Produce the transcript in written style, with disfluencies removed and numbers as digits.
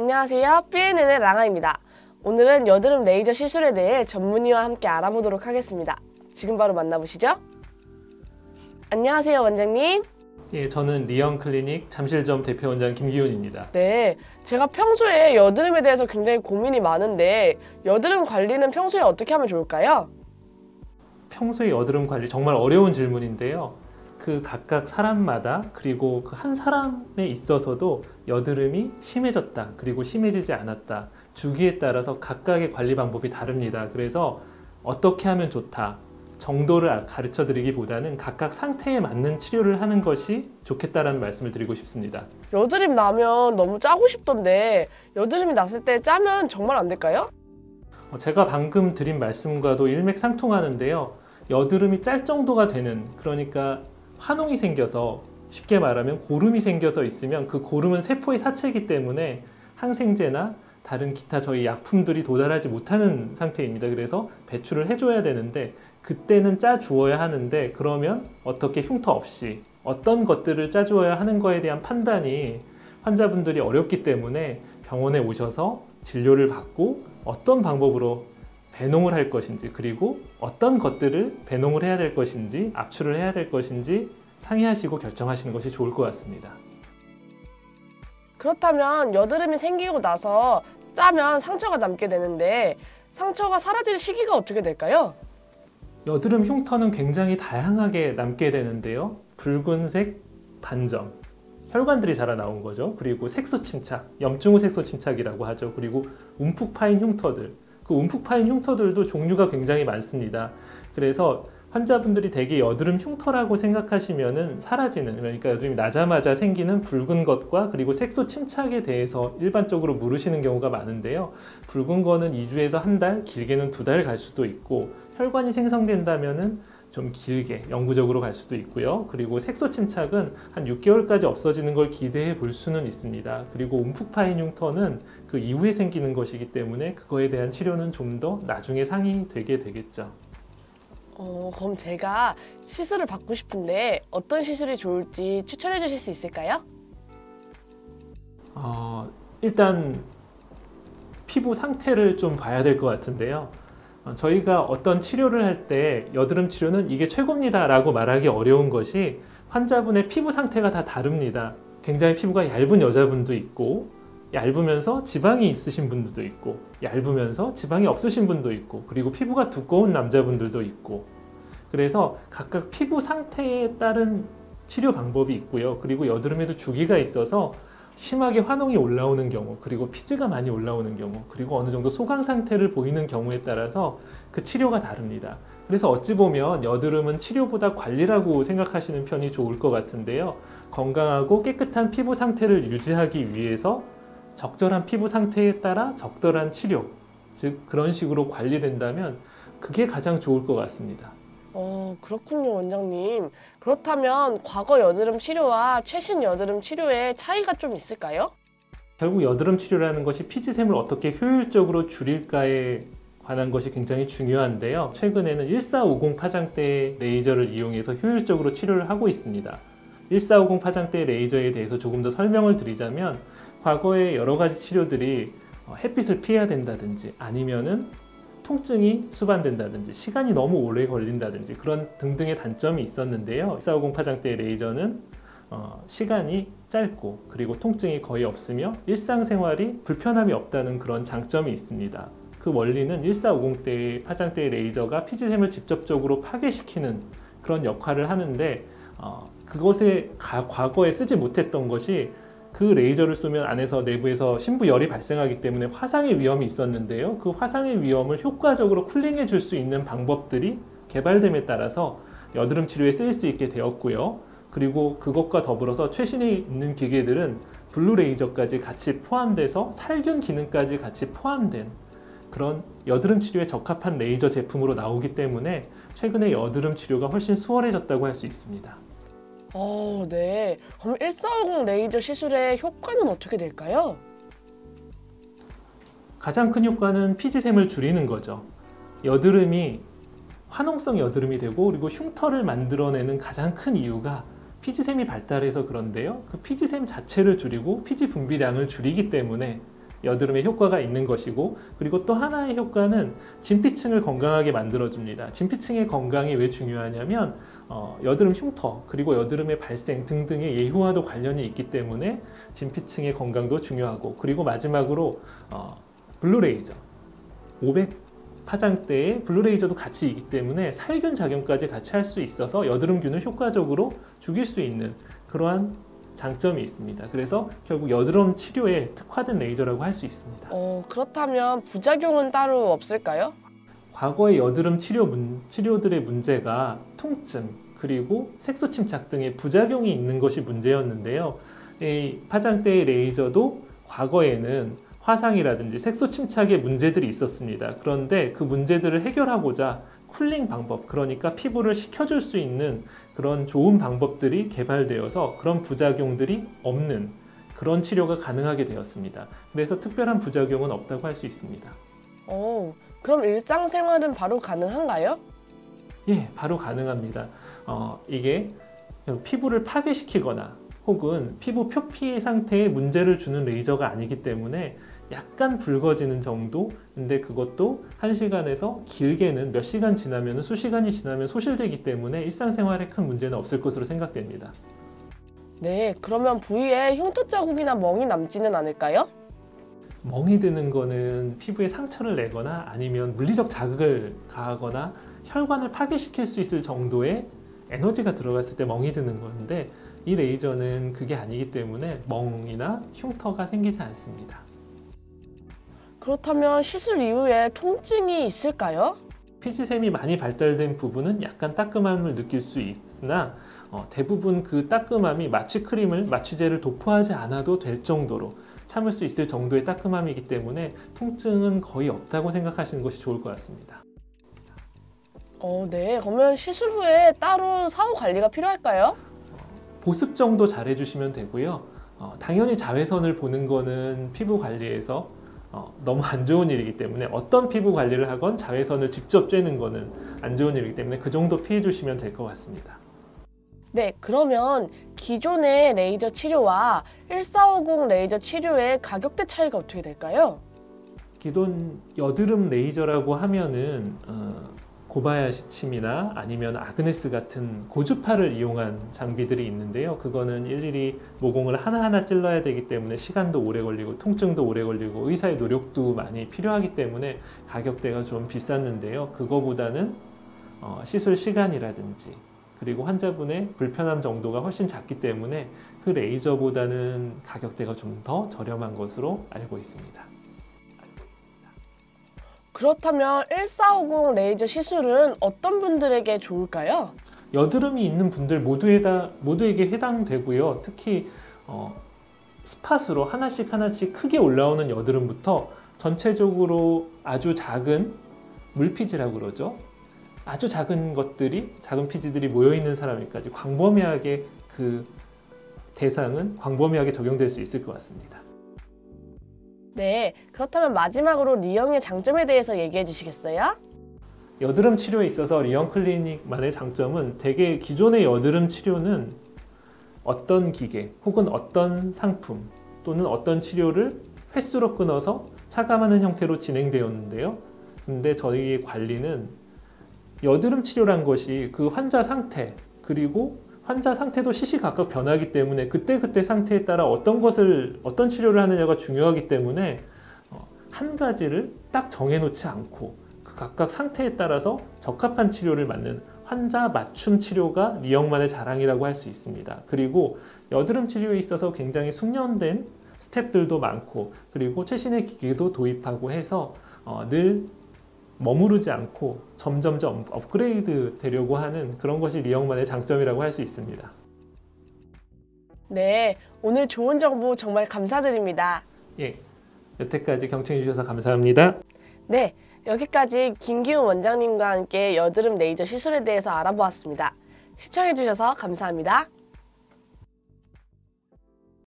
안녕하세요. BNN의 랑아입니다. 오늘은 여드름 레이저 시술에 대해 전문의와 함께 알아보도록 하겠습니다. 지금 바로 만나보시죠. 안녕하세요, 원장님. 예, 저는 리영 클리닉 잠실점 대표원장 김기훈입니다. 네, 제가 평소에 여드름에 대해서 굉장히 고민이 많은데 여드름 관리는 평소에 어떻게 하면 좋을까요? 평소에 여드름 관리 정말 어려운 질문인데요. 그 각각 사람마다 그리고 그 한 사람에 있어서도 여드름이 심해졌다 그리고 심해지지 않았다 주기에 따라서 각각의 관리 방법이 다릅니다. 그래서 어떻게 하면 좋다 정도를 가르쳐 드리기보다는 각각 상태에 맞는 치료를 하는 것이 좋겠다라는 말씀을 드리고 싶습니다. 여드름 나면 너무 짜고 싶던데 여드름이 났을 때 짜면 정말 안 될까요? 제가 방금 드린 말씀과도 일맥상통하는데요. 여드름이 짤 정도가 되는, 그러니까 환웅이 생겨서, 쉽게 말하면 고름이 생겨서 있으면 그 고름은 세포의 사체이기 때문에 항생제나 다른 기타 저희 약품들이 도달하지 못하는 상태입니다. 그래서 배출을 해줘야 되는데 그때는 짜주어야 하는데, 그러면 어떻게 흉터 없이 어떤 것들을 짜주어야 하는 거에 대한 판단이 환자분들이 어렵기 때문에 병원에 오셔서 진료를 받고 어떤 방법으로 배농을 할 것인지, 그리고 어떤 것들을 배농을 해야 될 것인지, 압출을 해야 될 것인지 상의하시고 결정하시는 것이 좋을 것 같습니다. 그렇다면 여드름이 생기고 나서 짜면 상처가 남게 되는데 상처가 사라질 시기가 어떻게 될까요? 여드름 흉터는 굉장히 다양하게 남게 되는데요. 붉은색 반점, 혈관들이 자라 나온 거죠. 그리고 색소 침착, 염증 후 색소 침착이라고 하죠. 그리고 움푹 파인 흉터들, 그 움푹 파인 흉터들도 종류가 굉장히 많습니다. 그래서 환자분들이 대개 여드름 흉터라고 생각하시면은 사라지는, 그러니까 여드름이 나자마자 생기는 붉은 것과 그리고 색소 침착에 대해서 일반적으로 물으시는 경우가 많은데요. 붉은 거는 2주에서 한 달, 길게는 2달 갈 수도 있고, 혈관이 생성된다면은 좀 길게 영구적으로 갈 수도 있고요. 그리고 색소 침착은 한 6개월까지 없어지는 걸 기대해 볼 수는 있습니다. 그리고 움푹 파인 흉터는 그 이후에 생기는 것이기 때문에 그거에 대한 치료는 좀 더 나중에 상의되게 되겠죠. 그럼 제가 시술을 받고 싶은데 어떤 시술이 좋을지 추천해 주실 수 있을까요? 일단 피부 상태를 좀 봐야 될 것 같은데요. 저희가 어떤 치료를 할 때 여드름 치료는 이게 최고입니다 라고 말하기 어려운 것이 환자분의 피부 상태가 다 다릅니다. 굉장히 피부가 얇은 여자분도 있고, 얇으면서 지방이 있으신 분들도 있고, 얇으면서 지방이 없으신 분도 있고, 그리고 피부가 두꺼운 남자분들도 있고, 그래서 각각 피부 상태에 따른 치료 방법이 있고요. 그리고 여드름에도 주기가 있어서 심하게 환웅이 올라오는 경우, 그리고 피지가 많이 올라오는 경우, 그리고 어느 정도 소강 상태를 보이는 경우에 따라서 그 치료가 다릅니다. 그래서 어찌 보면 여드름은 치료보다 관리라고 생각하시는 편이 좋을 것 같은데요. 건강하고 깨끗한 피부 상태를 유지하기 위해서 적절한 피부 상태에 따라 적절한 치료, 즉 그런 식으로 관리된다면 그게 가장 좋을 것 같습니다. 그렇군요, 원장님. 그렇다면 과거 여드름 치료와 최신 여드름 치료에 차이가 좀 있을까요? 결국 여드름 치료라는 것이 피지샘을 어떻게 효율적으로 줄일까에 관한 것이 굉장히 중요한데요. 최근에는 1450 파장대 레이저를 이용해서 효율적으로 치료를 하고 있습니다. 1450 파장대 레이저에 대해서 조금 더 설명을 드리자면, 과거에 여러 가지 치료들이 햇빛을 피해야 된다든지, 아니면은 통증이 수반된다든지, 시간이 너무 오래 걸린다든지, 그런 등등의 단점이 있었는데요. 1450 파장대 레이저는 시간이 짧고 그리고 통증이 거의 없으며 일상생활이 불편함이 없다는 그런 장점이 있습니다. 그 원리는 1450대 파장대 레이저가 피지샘을 직접적으로 파괴시키는 그런 역할을 하는데, 그것에 과거에 쓰지 못했던 것이 그 레이저를 쏘면 안에서 내부에서 신부열이 발생하기 때문에 화상의 위험이 있었는데요. 그 화상의 위험을 효과적으로 쿨링해 줄 수 있는 방법들이 개발됨에 따라서 여드름 치료에 쓰일 수 있게 되었고요. 그리고 그것과 더불어서 최신에 있는 기계들은 블루 레이저까지 같이 포함돼서 살균 기능까지 같이 포함된 그런 여드름 치료에 적합한 레이저 제품으로 나오기 때문에 최근에 여드름 치료가 훨씬 수월해졌다고 할 수 있습니다. 네. 그럼 1450 레이저 시술의 효과는 어떻게 될까요? 가장 큰 효과는 피지샘을 줄이는 거죠. 여드름이 화농성 여드름이 되고, 그리고 흉터를 만들어내는 가장 큰 이유가 피지샘이 발달해서 그런데요. 그 피지샘 자체를 줄이고 피지 분비량을 줄이기 때문에 여드름에 효과가 있는 것이고, 그리고 또 하나의 효과는 진피층을 건강하게 만들어줍니다. 진피층의 건강이 왜 중요하냐면 여드름 흉터 그리고 여드름의 발생 등등의 예후와도 관련이 있기 때문에 진피층의 건강도 중요하고, 그리고 마지막으로 블루레이저 500 파장대에 블루레이저도 같이 있기 때문에 살균 작용까지 같이 할 수 있어서 여드름균을 효과적으로 죽일 수 있는 그러한 장점이 있습니다. 그래서 결국 여드름 치료에 특화된 레이저라고 할 수 있습니다. 그렇다면 부작용은 따로 없을까요? 과거의 여드름 치료들의 문제가 통증 그리고 색소 침착 등의 부작용이 있는 것이 문제였는데요. 이 파장대의 레이저도 과거에는 화상이라든지 색소 침착의 문제들이 있었습니다. 그런데 그 문제들을 해결하고자 쿨링 방법, 그러니까 피부를 식혀줄 수 있는 그런 좋은 방법들이 개발되어서 그런 부작용들이 없는 그런 치료가 가능하게 되었습니다. 그래서 특별한 부작용은 없다고 할 수 있습니다. 그럼 일상생활은 바로 가능한가요? 예, 바로 가능합니다. 이게 피부를 파괴시키거나 혹은 피부 표피 상태에 문제를 주는 레이저가 아니기 때문에 약간 붉어지는 정도, 근데 그것도 1시간에서 길게는 몇 시간 지나면, 수시간이 지나면 소실되기 때문에 일상생활에 큰 문제는 없을 것으로 생각됩니다. 네, 그러면 부위에 흉터 자국이나 멍이 남지는 않을까요? 멍이 드는 거는 피부에 상처를 내거나 아니면 물리적 자극을 가하거나 혈관을 파괴시킬 수 있을 정도의 에너지가 들어갔을 때 멍이 드는 건데, 이 레이저는 그게 아니기 때문에 멍이나 흉터가 생기지 않습니다. 그렇다면 시술 이후에 통증이 있을까요? 피지샘이 많이 발달된 부분은 약간 따끔함을 느낄 수 있으나 대부분 그 따끔함이 마취제를 도포하지 않아도 될 정도로 참을 수 있을 정도의 따끔함이기 때문에 통증은 거의 없다고 생각하시는 것이 좋을 것 같습니다. 네. 그러면 시술 후에 따로 사후 관리가 필요할까요? 보습 정도 잘 해주시면 되고요. 당연히 자외선을 보는 거는 피부 관리에서 너무 안 좋은 일이기 때문에 어떤 피부 관리를 하건 자외선을 직접 쬐는 거는 안 좋은 일이기 때문에 그 정도 피해 주시면 될 것 같습니다. 네, 그러면 기존의 레이저 치료와 1450 레이저 치료의 가격대 차이가 어떻게 될까요? 기존 여드름 레이저라고 하면은 고바야시 침이나 아니면 아그네스 같은 고주파를 이용한 장비들이 있는데요. 그거는 일일이 모공을 하나하나 찔러야 되기 때문에 시간도 오래 걸리고 통증도 오래 걸리고 의사의 노력도 많이 필요하기 때문에 가격대가 좀 비쌌는데요. 그거보다는 시술 시간이라든지 그리고 환자분의 불편함 정도가 훨씬 작기 때문에 그 레이저보다는 가격대가 좀 더 저렴한 것으로 알고 있습니다. 그렇다면 1450 레이저 시술은 어떤 분들에게 좋을까요? 여드름이 있는 분들 모두에게 해당되고요. 특히 스팟으로 하나씩 크게 올라오는 여드름부터 전체적으로 아주 작은 물피지라고 그러죠. 아주 작은 피지들이 모여있는 사람에까지 광범위하게 그 대상은 광범위하게 적용될 수 있을 것 같습니다. 네, 그렇다면 마지막으로 리영의 장점에 대해서 얘기해 주시겠어요? 여드름 치료에 있어서 리영 클리닉만의 장점은 대개 기존의 여드름 치료는 어떤 기계 혹은 어떤 상품 또는 어떤 치료를 횟수로 끊어서 차감하는 형태로 진행되었는데요. 근데 저희의 관리는 여드름 치료란 것이 그 환자 상태 그리고 환자 상태도 시시각각 변하기 때문에 그때그때 상태에 따라 어떤 치료를 하느냐가 중요하기 때문에 한 가지를 딱 정해놓지 않고 그 각각 상태에 따라서 적합한 치료를 맞는 환자 맞춤 치료가 리영만의 자랑이라고 할 수 있습니다. 그리고 여드름 치료에 있어서 굉장히 숙련된 스텝들도 많고 그리고 최신의 기계도 도입하고 해서 늘 머무르지 않고 점점점 업그레이드 되려고 하는 그런 것이 리영만의 장점이라고 할 수 있습니다. 네, 오늘 좋은 정보 정말 감사드립니다. 예, 여태까지 경청해 주셔서 감사합니다. 네, 여기까지 김기훈 원장님과 함께 여드름 레이저 시술에 대해서 알아보았습니다. 시청해 주셔서 감사합니다.